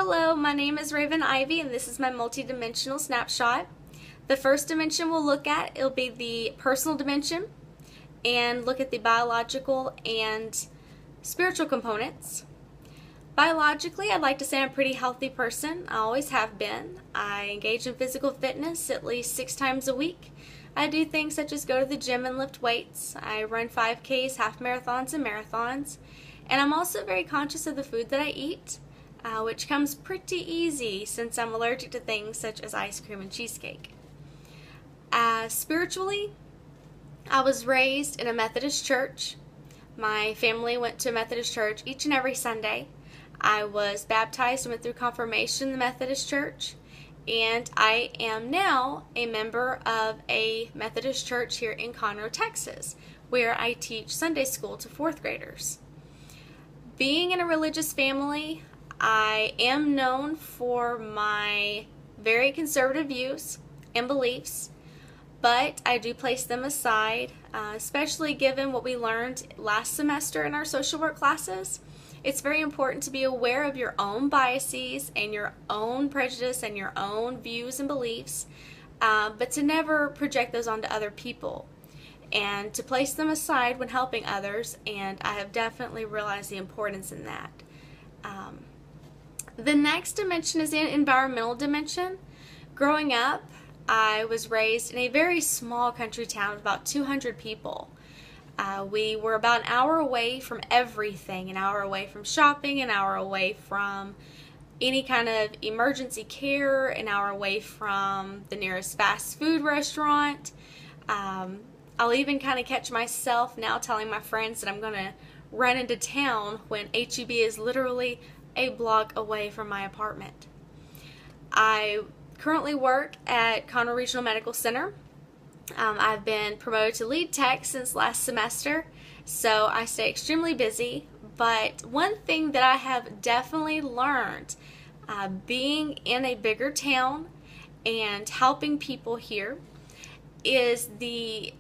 Hello, my name is Raven Ivey, and this is my multidimensional snapshot. The first dimension we'll look at, it'll be the personal dimension, and look at the biological and spiritual components. Biologically, I'd like to say I'm a pretty healthy person. I always have been. I engage in physical fitness at least 6 times a week. I do things such as go to the gym and lift weights. I run 5Ks, half marathons, and marathons. And I'm also very conscious of the food that I eat, which comes pretty easy since I'm allergic to things such as ice cream and cheesecake. Spiritually, I was raised in a Methodist church. My family went to a Methodist church each and every Sunday. I was baptized and went through confirmation in the Methodist church, and I am now a member of a Methodist church here in Conroe, Texas, where I teach Sunday school to 4th graders. Being in a religious family, I am known for my very conservative views and beliefs, but I do place them aside, especially given what we learned last semester in our social work classes. It's very important to be aware of your own biases and your own prejudice and your own views and beliefs, but to never project those onto other people and to place them aside when helping others, and I have definitely realized the importance in that. The next dimension is the environmental dimension. Growing up, I was raised in a very small country town of about 200 people. We were about an hour away from everything, an hour away from shopping, an hour away from any kind of emergency care, an hour away from the nearest fast food restaurant. I'll even kind of catch myself now telling my friends that I'm going to run into town when HEB is literally a block away from my apartment. I currently work at Conroe Regional Medical Center. I've been promoted to lead tech since last semester, so I stay extremely busy. But one thing that I have definitely learned being in a bigger town and helping people here is the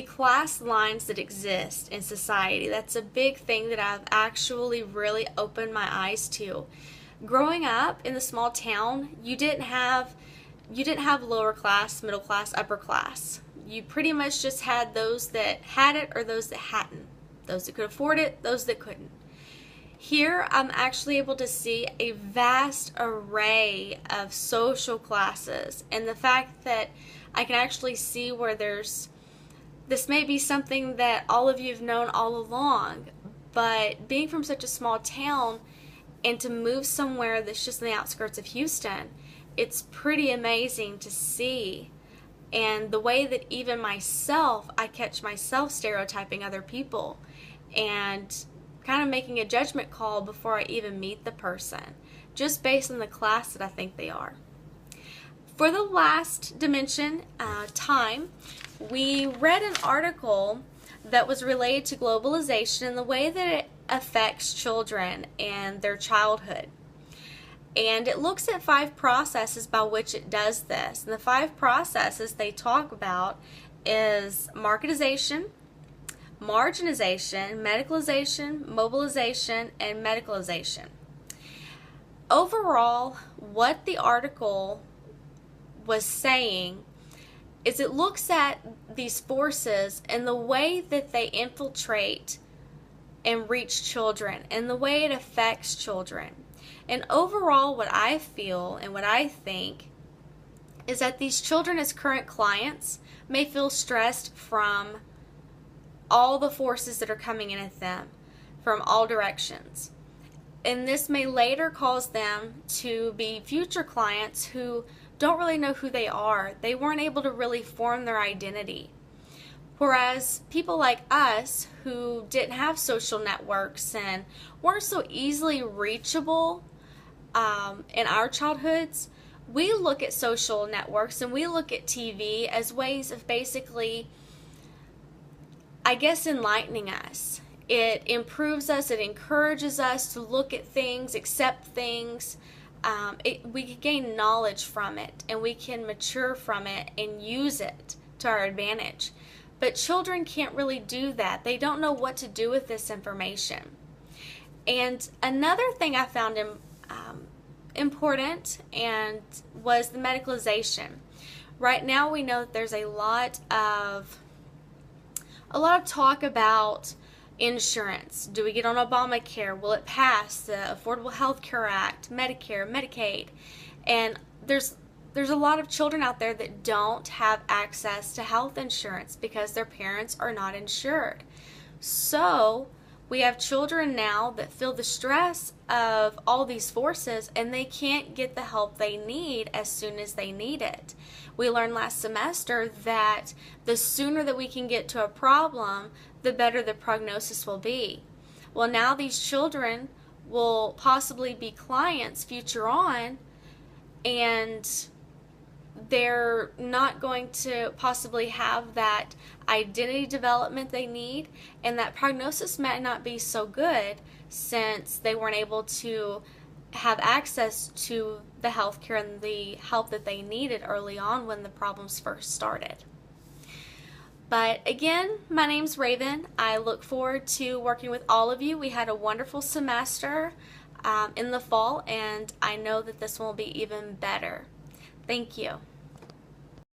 class lines that exist in society. That's a big thing that I've actually really opened my eyes to. Growing up in the small town, you didn't have lower class, middle class, upper class. You pretty much just had those that had it or those that hadn't. Those that could afford it, those that couldn't. Here, I'm actually able to see a vast array of social classes, and the fact that I can actually see where this may be something that all of you have known all along, but being from such a small town and to move somewhere that's just on the outskirts of Houston, it's pretty amazing to see. And the way that even myself, I catch myself stereotyping other people and kind of making a judgment call before I even meet the person, just based on the class that I think they are. For the last dimension, time, we read an article that was related to globalization and the way that it affects children and their childhood. And it looks at 5 processes by which it does this. And the 5 processes they talk about is marketization, marginalization, medicalization, mobilization, and medicalization. Overall, what the article was saying is it looks at these forces and the way that they infiltrate and reach children and the way it affects children. And overall, what I feel and what I think is that these children as current clients may feel stressed from all the forces that are coming in at them from all directions. And this may later cause them to be future clients who don't really know who they are. They weren't able to really form their identity. Whereas people like us who didn't have social networks and weren't so easily reachable in our childhoods, we look at social networks and we look at TV as ways of basically, I guess, enlightening us. It improves us, it encourages us to look at things, accept things. We can gain knowledge from it and we can mature from it and use it to our advantage. But children can't really do that. They don't know what to do with this information. And another thing I found important and was the medicalization. Right now we know that there's a lot of talk about insurance. Do we get on Obamacare? Will it pass? The Affordable Health Care Act, Medicare, Medicaid. And there's a lot of children out there that don't have access to health insurance because their parents are not insured. So we have children now that feel the stress of all these forces and they can't get the help they need as soon as they need it. We learned last semester that the sooner that we can get to a problem, the better the prognosis will be. Well, now these children will possibly be clients future on, and they're not going to possibly have that identity development they need, and that prognosis might not be so good since they weren't able to have access to the health care and the help that they needed early on when the problems first started. But again, my name's Raven. I look forward to working with all of you. We had a wonderful semester in the fall, and I know that this one will be even better. Thank you.